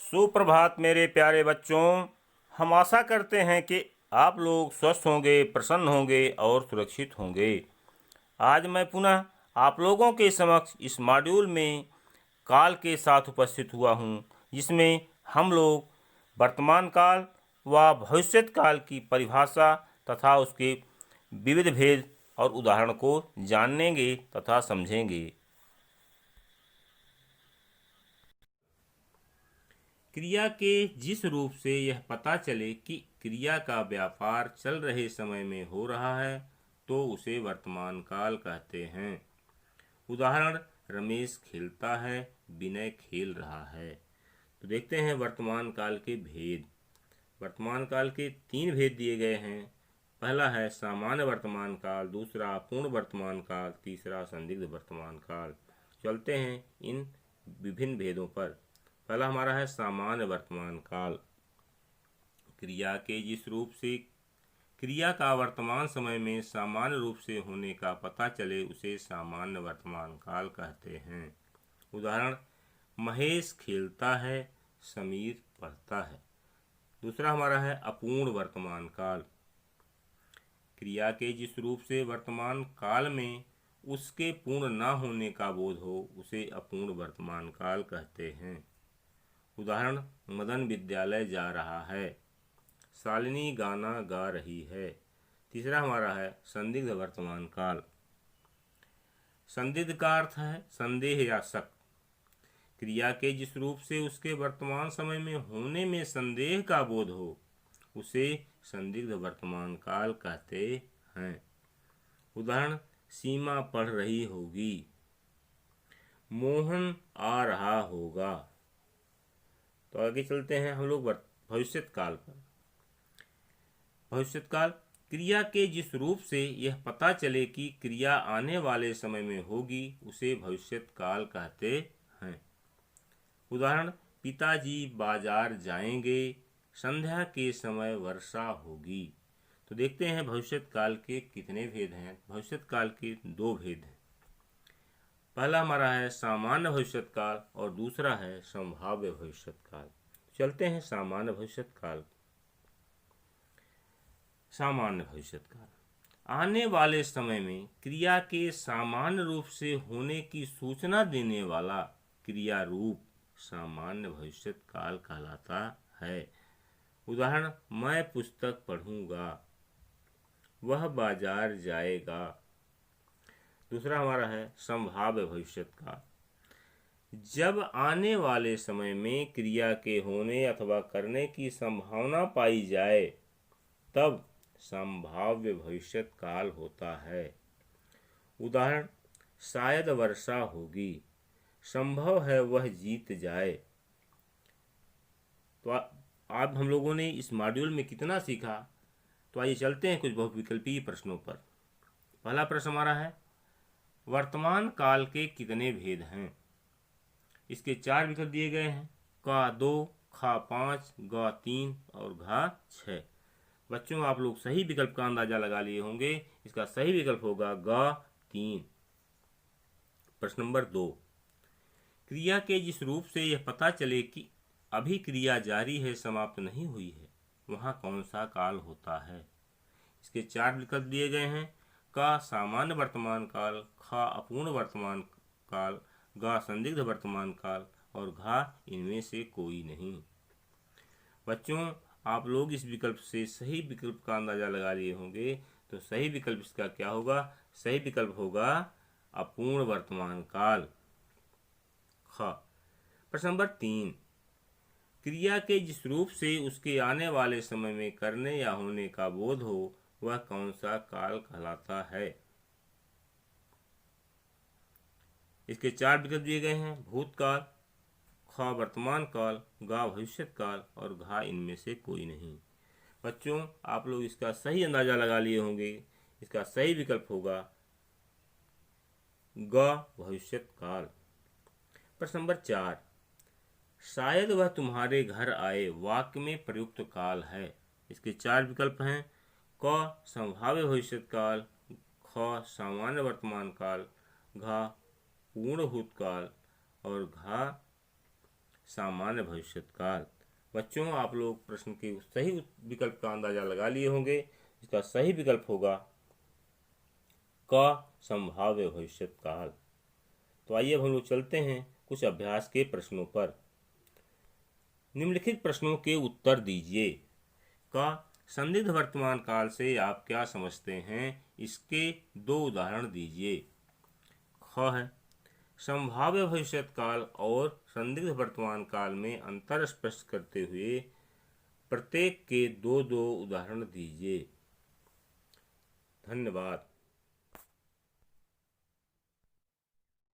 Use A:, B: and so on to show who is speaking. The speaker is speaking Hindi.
A: सुप्रभात मेरे प्यारे बच्चों। हम आशा करते हैं कि आप लोग स्वस्थ होंगे, प्रसन्न होंगे और सुरक्षित होंगे। आज मैं पुनः आप लोगों के समक्ष इस मॉड्यूल में काल के साथ उपस्थित हुआ हूँ, जिसमें हम लोग वर्तमान काल व भविष्यत काल की परिभाषा तथा उसके विविध भेद और उदाहरण को जानेंगे तथा समझेंगे। क्रिया के जिस रूप से यह पता चले कि क्रिया का व्यापार चल रहे समय में हो रहा है तो उसे वर्तमान काल कहते हैं। उदाहरण, रमेश खेलता है, विनय खेल रहा है। तो देखते हैं वर्तमान काल के भेद। वर्तमान काल के 3 भेद दिए गए हैं। पहला है सामान्य वर्तमान काल, दूसरा पूर्ण वर्तमान काल, तीसरा संदिग्ध वर्तमान काल। चलते हैं इन विभिन्न भेदों पर। पहला हमारा है सामान्य वर्तमान काल। क्रिया के जिस रूप से क्रिया का वर्तमान समय में सामान्य रूप से होने का पता चले उसे सामान्य वर्तमान काल कहते हैं। उदाहरण, महेश खेलता है, समीर पढ़ता है। दूसरा हमारा है अपूर्ण वर्तमान काल। क्रिया के जिस रूप से वर्तमान काल में उसके पूर्ण न होने का बोध हो उसे अपूर्ण वर्तमान काल कहते हैं। उदाहरण, मदन विद्यालय जा रहा है, शालिनी गाना गा रही है। तीसरा हमारा है संदिग्ध वर्तमान काल। संदिग्ध का अर्थ है संदेह या शक। क्रिया के जिस रूप से उसके वर्तमान समय में होने में संदेह का बोध हो उसे संदिग्ध वर्तमान काल कहते हैं। उदाहरण, सीमा पढ़ रही होगी, मोहन आ रहा होगा। तो आगे चलते हैं हम लोग भविष्यत काल पर। भविष्यत काल, क्रिया के जिस रूप से यह पता चले कि क्रिया आने वाले समय में होगी उसे भविष्यत काल कहते हैं। उदाहरण, पिताजी बाजार जाएंगे, संध्या के समय वर्षा होगी। तो देखते हैं भविष्यत काल के कितने भेद हैं। भविष्यत काल के 2 भेद हैं। पहला हमारा है सामान्य भविष्यत काल और दूसरा है संभाव्य भविष्यत काल। चलते हैं सामान्य भविष्यत काल। सामान्य भविष्यत काल, आने वाले समय में क्रिया के सामान्य रूप से होने की सूचना देने वाला क्रिया रूप सामान्य भविष्यत काल कहलाता है। उदाहरण, मैं पुस्तक पढ़ूंगा, वह बाजार जाएगा। दूसरा हमारा है संभाव्य भविष्यत काल। जब आने वाले समय में क्रिया के होने अथवा करने की संभावना पाई जाए तब संभाव्य भविष्यत काल होता है। उदाहरण, शायद वर्षा होगी, संभव है वह जीत जाए। तो आज हम लोगों ने इस मॉड्यूल में कितना सीखा, तो आइए चलते हैं कुछ बहुविकल्पीय प्रश्नों पर। पहला प्रश्न हमारा है, वर्तमान काल के कितने भेद हैं? इसके 4 विकल्प दिए गए हैं, क 2, ख 5, ग 3 और घ 6। बच्चों, आप लोग सही विकल्प का अंदाजा लगा लिए होंगे। इसका सही विकल्प होगा ग 3। प्रश्न नंबर 2, क्रिया के जिस रूप से यह पता चले कि अभी क्रिया जारी है, समाप्त नहीं हुई है, वहाँ कौन सा काल होता है? इसके 4 विकल्प दिए गए हैं, क सामान्य वर्तमान काल, ख अपूर्ण वर्तमान काल, ग संदिग्ध वर्तमान काल और घ इनमें से कोई नहीं। बच्चों, आप लोग इस विकल्प से सही विकल्प का अंदाजा लगा लिए होंगे। तो सही विकल्प इसका क्या होगा? सही विकल्प होगा अपूर्ण वर्तमान काल, ख। प्रश्न नंबर 3, क्रिया के जिस रूप से उसके आने वाले समय में करने या होने का बोध हो वह कौन सा काल कहलाता है? इसके 4 विकल्प दिए गए हैं, भूतकाल, ख वर्तमान काल, ग भविष्यत काल और घ इनमें से कोई नहीं। बच्चों, आप लोग इसका सही अंदाजा लगा लिए होंगे। इसका सही विकल्प होगा ग भविष्यत काल। प्रश्न नंबर 4, शायद वह तुम्हारे घर आए वाक्य में प्रयुक्त काल है। इसके 4 विकल्प हैं, क संभाव्य भविष्यत काल, ख सामान्य वर्तमान काल, घ पूर्ण भूतकाल और घ सामान्य भविष्यकाल। बच्चों, आप लोग प्रश्न के सही विकल्प का अंदाजा लगा लिए होंगे। इसका सही विकल्प होगा क, संभाव्य भविष्यकाल। तो आइए अब हम लोग चलते हैं कुछ अभ्यास के प्रश्नों पर। निम्नलिखित प्रश्नों के उत्तर दीजिए। क, संदिग्ध वर्तमान काल से आप क्या समझते हैं? इसके 2 उदाहरण दीजिए। ख है, संभाव्य भविष्यत काल और संदिग्ध वर्तमान काल में अंतर स्पष्ट करते हुए प्रत्येक के 2-2 उदाहरण दीजिए। धन्यवाद।